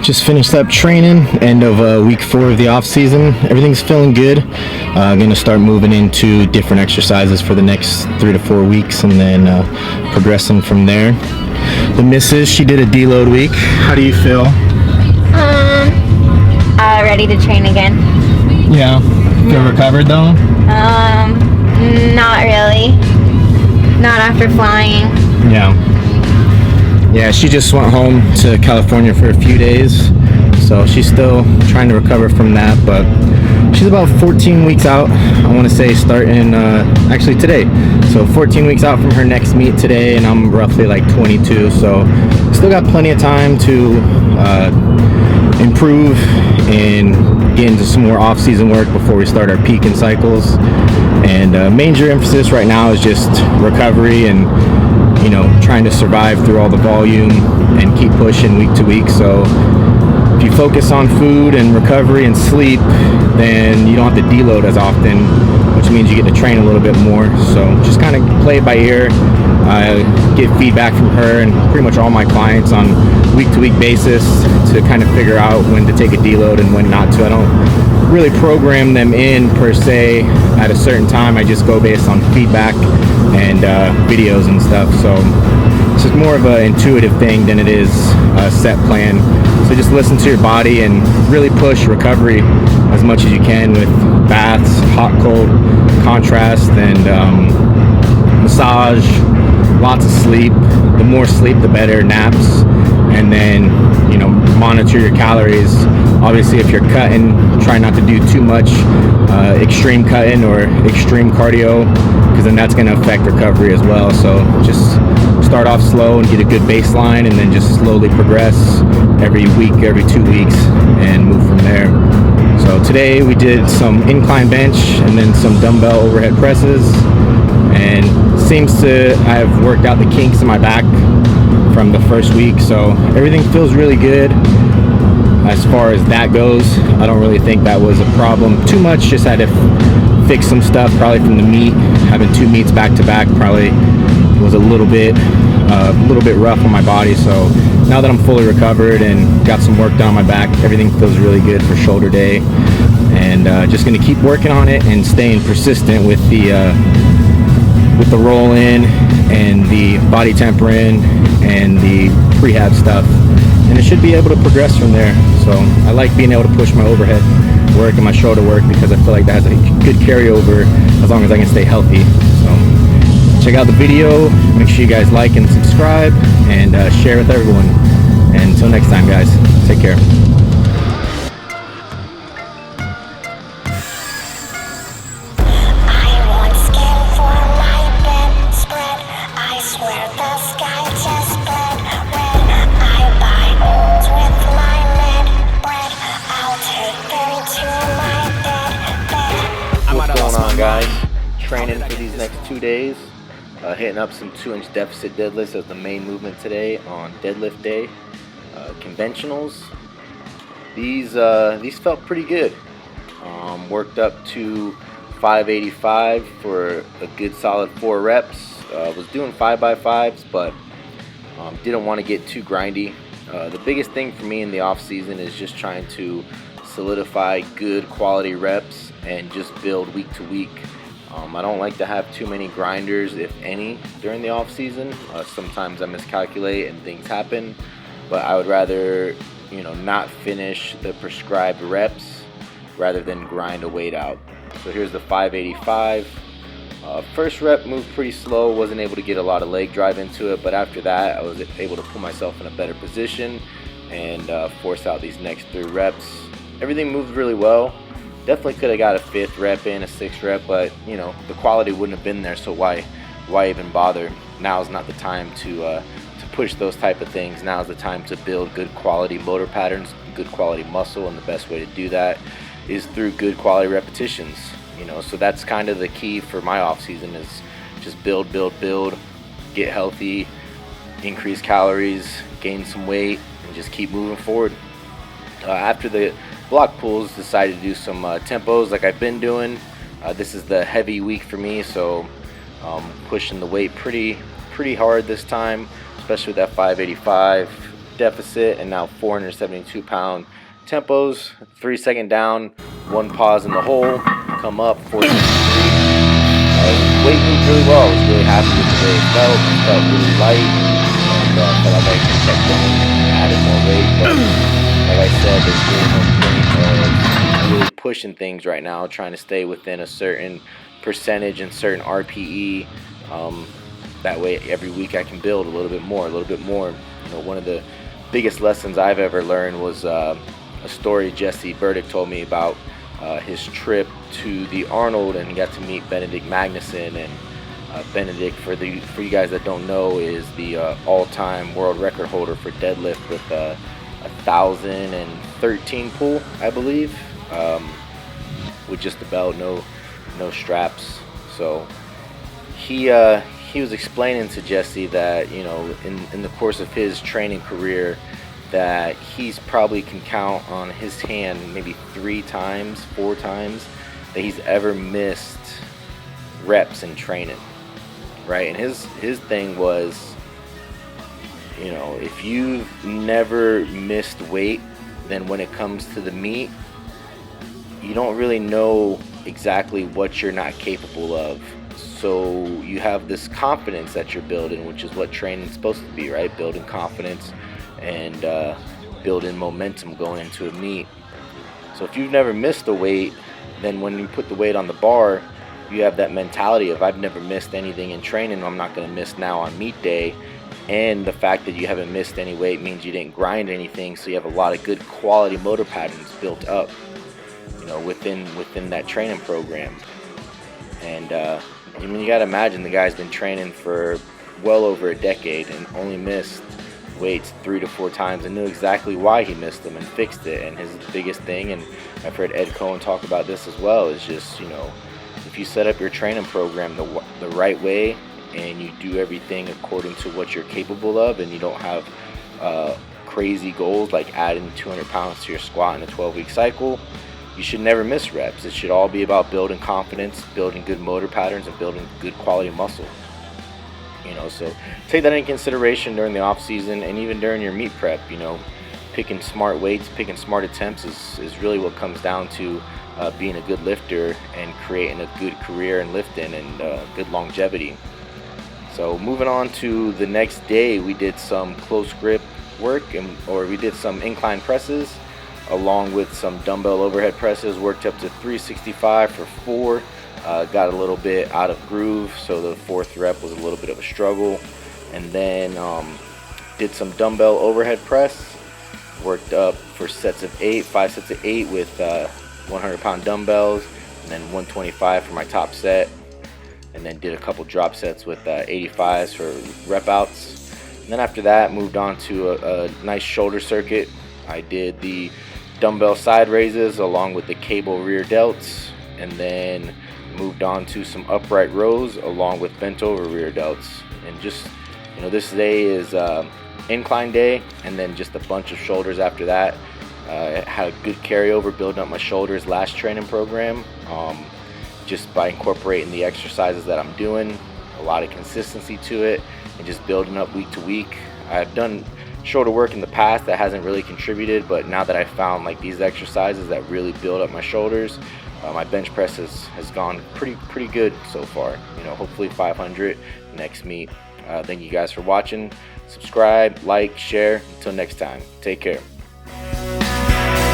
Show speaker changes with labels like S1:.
S1: Just finished up training, end of week 4 of the off season. Everything's feeling good. Gonna start moving into different exercises for the next 3 to 4 weeks, and then progressing from there. The missus, she did a deload week. How do you feel?
S2: Ready to train again.
S1: Yeah. Feel recovered though?
S2: Not really. Not after flying.
S1: Yeah, she just went home to California for a few days, so she's still trying to recover from that, but she's about 14 weeks out, I want to say, starting actually today. So 14 weeks out from her next meet today, and I'm roughly like 22, so still got plenty of time to improve and get into some more off-season work before we start our peaking cycles. And major emphasis right now is just recovery and, you know, trying to survive through all the volume and keep pushing week to week. So if you focus on food and recovery and sleep, then you don't have to deload as often, which means you get to train a little bit more. So just kind of play it by ear. Get feedback from her and pretty much all my clients on week-to-week basis to kind of figure out when to take a deload and when not to. I don't really program them in per se at a certain time. I just go based on feedback and videos and stuff. So it's just more of an intuitive thing than it is a set plan. So just listen to your body and really push recovery as much as you can with baths, hot, cold, contrast, and massage, lots of sleep. The more sleep, the better. Naps, and then, you know, monitor your calories. Obviously, if you're cutting, try not to do too much extreme cutting or extreme cardio, because then that's going to affect recovery as well. So just start off slow and get a good baseline, and then just slowly progress every week, every 2 weeks, and move from there. So today we did some incline bench and then some dumbbell overhead presses, and seems to I've worked out the kinks in my back from the first week, so everything feels really good as far as that goes. I don't really think that was a problem too much. Just had to fix some stuff probably from the meet. Having 2 meets back to back probably was a little bit rough on my body. So now that I'm fully recovered and got some work done on my back, everything feels really good for shoulder day. And just going to keep working on it and staying persistent with the roll in and the body tempering and the prehab stuff, and it should be able to progress from there. So I like being able to push my overhead work and my shoulder work, because I feel like that has a good carryover as long as I can stay healthy. So check out the video, make sure you guys like and subscribe, and share with everyone. And until next time, guys, take care. Guys, training for these next 2 days, hitting up some 2-inch deficit deadlifts as the main movement today on deadlift day. Conventionals, these felt pretty good. Worked up to 585 for a good solid 4 reps. Was doing 5x5s, but didn't want to get too grindy. The biggest thing for me in the off season is just trying to solidify good quality reps and just build week to week. I don't like to have too many grinders, if any, during the off season. Sometimes I miscalculate and things happen, but I would rather, you know, not finish the prescribed reps rather than grind a weight out. So here's the 585. First rep moved pretty slow, wasn't able to get a lot of leg drive into it, but after that I was able to put myself in a better position and force out these next 3 reps. Everything moved really well. Definitely could have got a 5th rep in, a 6th rep, but you know, the quality wouldn't have been there, so why even bother? Now is not the time to push those type of things. Now is the time to build good quality motor patterns, good quality muscle, and the best way to do that is through good quality repetitions. You know, so that's kind of the key for my off season, is just build, get healthy, increase calories, gain some weight, and just keep moving forward. After the block pulls, decided to do some tempos like I've been doing. This is the heavy week for me, so pushing the weight pretty hard this time, especially with that 585 deficit, and now 472 pound tempos, 3 second down, 1 pause in the hole, come up, 463. Weight moved really well. I was really happy with the way it felt really light, and felt like I kept going, added more weight, but like I said, there's really no point of really pushing things right now, trying to stay within a certain percentage and certain RPE. That way every week I can build a little bit more. You know, one of the biggest lessons I've ever learned was a story Jesse Burdick told me about his trip to the Arnold, and he got to meet Benedict Magnuson. And Benedict, for you guys that don't know, is the all-time world record holder for deadlift with 1,013 pull, I believe, with just the belt, no straps. So he was explaining to Jesse that, you know, in the course of his training career, that he's probably can count on his hand maybe 4 times that he's ever missed reps in training, right? And his thing was, you know, if you've never missed weight, then when it comes to the meet, you don't really know exactly what you're not capable of. So you have this confidence that you're building, which is what training's supposed to be, right? Building confidence and building momentum going into a meet. So if you've never missed a weight, then when you put the weight on the bar, you have that mentality of, I've never missed anything in training, I'm not going to miss now on meet day. And the fact that you haven't missed any weight means you didn't grind anything, so you have a lot of good quality motor patterns built up, you know, within that training program. And I mean, you got to imagine the guy's been training for well over a decade and only missed weights 3 to 4 times, and knew exactly why he missed them and fixed it. And his biggest thing, and I've heard Ed Cohen talk about this as well, is just, you know, if you set up your training program the right way and you do everything according to what you're capable of, and you don't have crazy goals like adding 200 pounds to your squat in a 12-week cycle, you should never miss reps. It should all be about building confidence, building good motor patterns, and building good quality muscle. You know, so take that into consideration during the off season and even during your meet prep. You know, picking smart weights, picking smart attempts is really what comes down to being a good lifter and creating a good career in lifting and good longevity. So moving on to the next day, we did some close grip work, or we did some incline presses along with some dumbbell overhead presses. Worked up to 365 for 4. Got a little bit out of groove, so the 4th rep was a little bit of a struggle. And then did some dumbbell overhead press. Worked up for sets of 5 sets of 8 with 100-pound dumbbells, and then 125 for my top set. And then did a couple drop sets with 85s for rep outs. And then after that, moved on to a nice shoulder circuit. I did the dumbbell side raises along with the cable rear delts, and then moved on to some upright rows along with bent over rear delts. And just, you know, this day is incline day, and then just a bunch of shoulders after that. Had a good carryover building up my shoulders last training program, just by incorporating the exercises that I'm doing, a lot of consistency to it, and just building up week to week. I've done shoulder work in the past that hasn't really contributed, but now that I found like these exercises that really build up my shoulders, my bench press has gone pretty good so far. You know, hopefully 500 next meet. Thank you guys for watching. Subscribe, like, share. Until next time, take care.